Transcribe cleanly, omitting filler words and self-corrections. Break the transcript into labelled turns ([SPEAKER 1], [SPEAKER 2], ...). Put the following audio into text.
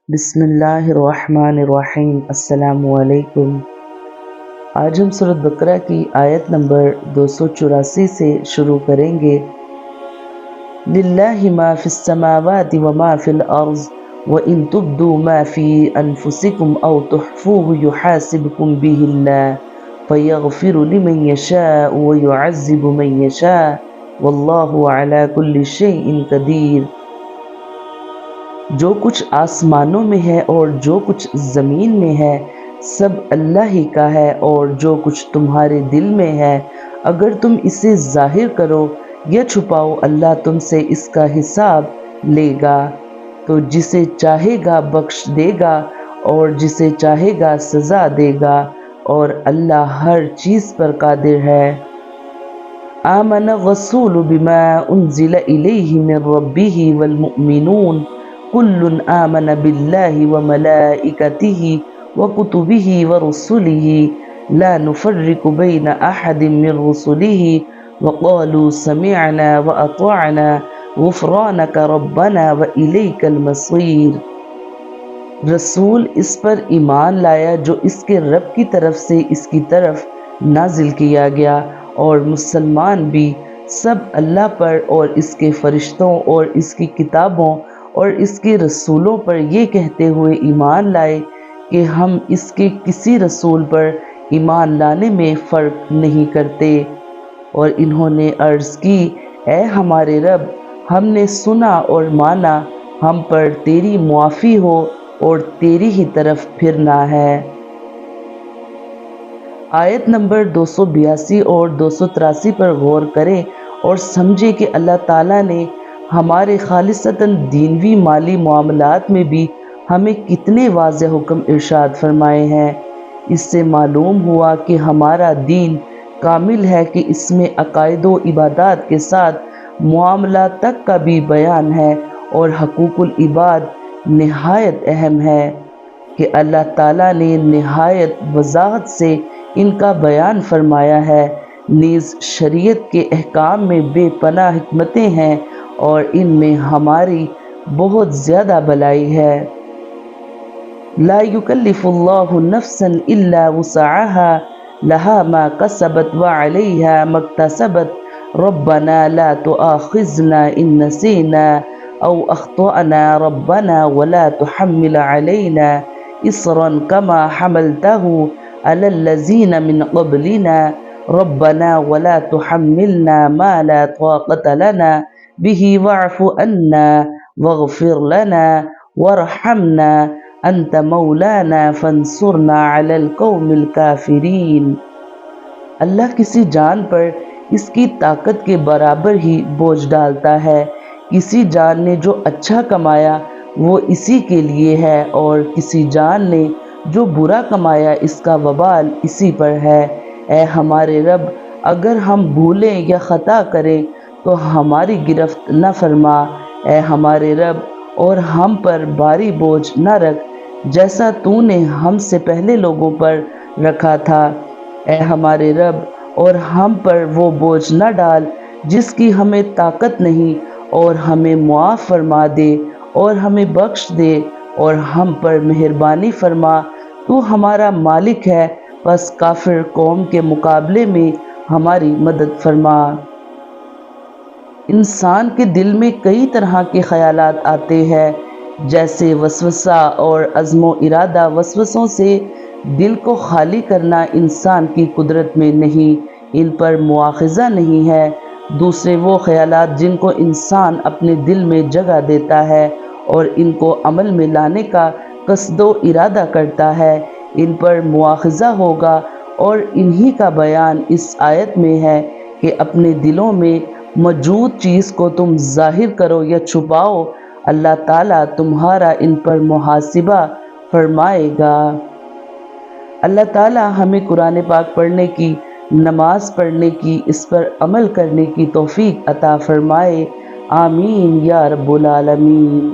[SPEAKER 1] بسم اللہ الرحمن الرحیم۔ السلام علیکم۔ آج ہم سورۃ بقرہ کی آیت نمبر 284 سے شروع کریں گے۔ للہ ما فی السماوات وما فی الارض وان تبدوا ما فی انفسکم او تخفوه یحاسبکم به اللہ فیغفر لمن یشاء ویعذب من یشاء واللہ علی کل شیء قدیر۔ جو کچھ آسمانوں میں ہے اور جو کچھ زمین میں ہے سب اللہ ہی کا ہے، اور جو کچھ تمہارے دل میں ہے اگر تم اسے ظاہر کرو یا چھپاؤ اللہ تم سے اس کا حساب لے گا، تو جسے چاہے گا بخش دے گا اور جسے چاہے گا سزا دے گا، اور اللہ ہر چیز پر قادر ہے۔ آمن الرسول بما انزل الیہ من ربہ والمؤمنون کل آمن باللہ وملائکتہ وکتبہ ورسلہ لا نفرق بین احد من رسلہ وقالوا سمعنا واطعنا غفرانک ربنا والیک المصیر۔ رسول اس پر ایمان لایا جو اس کے رب کی طرف سے اس کی طرف نازل کیا گیا، اور مسلمان بھی سب اللہ پر اور اس کے فرشتوں اور اس کی کتابوں اور اس کے رسولوں پر یہ کہتے ہوئے ایمان لائے کہ ہم اس کے کسی رسول پر ایمان لانے میں فرق نہیں کرتے، اور انہوں نے عرض کی اے ہمارے رب ہم نے سنا اور مانا، ہم پر تیری معافی ہو اور تیری ہی طرف پھرنا ہے۔ آیت نمبر 282 اور 283 پر غور کریں اور سمجھیں کہ اللہ تعالیٰ نے ہمارے خالصتاً دینوی مالی معاملات میں بھی ہمیں کتنے واضح حکم ارشاد فرمائے ہیں۔ اس سے معلوم ہوا کہ ہمارا دین کامل ہے کہ اس میں عقائد و عبادات کے ساتھ معاملات تک کا بھی بیان ہے، اور حقوق العباد نہایت اہم ہے کہ اللہ تعالیٰ نے نہایت وضاحت سے ان کا بیان فرمایا ہے، نیز شریعت کے احکام میں بے پناہ حکمتیں ہیں اور ان میں ہماری بہت زیادہ بھلائی ہے۔ لا یکلف اللہ نفسا الا وسعها لها ما کسبت وعلیہا ما اکتسبت ربنا لا تؤاخذنا ان نسینا او اخطأنا ربنا ولا تحمل علینا اصرا كما حملته على الذين من قبلنا ربنا ولا تحملنا ما لا طاقة لنا به واعف عنا واغفر لنا وارحمنا انت مولانا فانصرنا على القوم الكافرین۔ اللہ کسی جان پر اس کی طاقت کے برابر ہی بوجھ ڈالتا ہے، کسی جان نے جو اچھا کمایا وہ اسی کے لیے ہے، اور کسی جان نے جو برا کمایا اس کا وبال اسی پر ہے۔ اے ہمارے رب اگر ہم بھولیں یا خطا کریں تو ہماری گرفت نہ فرما، اے ہمارے رب اور ہم پر بھاری بوجھ نہ رکھ جیسا تو نے ہم سے پہلے لوگوں پر رکھا تھا، اے ہمارے رب اور ہم پر وہ بوجھ نہ ڈال جس کی ہمیں طاقت نہیں، اور ہمیں معاف فرما دے اور ہمیں بخش دے اور ہم پر مہربانی فرما، تو ہمارا مالک ہے، پس کافر قوم کے مقابلے میں ہماری مدد فرما۔ انسان کے دل میں کئی طرح کے خیالات آتے ہیں، جیسے وسوسہ اور عزم و ارادہ۔ وسوسوں سے دل کو خالی کرنا انسان کی قدرت میں نہیں، ان پر مواخذہ نہیں ہے۔ دوسرے وہ خیالات جن کو انسان اپنے دل میں جگہ دیتا ہے اور ان کو عمل میں لانے کا قصد و ارادہ کرتا ہے، ان پر مواخذہ ہوگا، اور انہی کا بیان اس آیت میں ہے کہ اپنے دلوں میں موجود چیز کو تم ظاہر کرو یا چھپاؤ اللہ تعالیٰ تمہارا ان پر محاسبہ فرمائے گا۔ اللہ تعالیٰ ہمیں قرآن پاک پڑھنے کی، نماز پڑھنے کی، اس پر عمل کرنے کی توفیق عطا فرمائے، آمین یا رب العالمین۔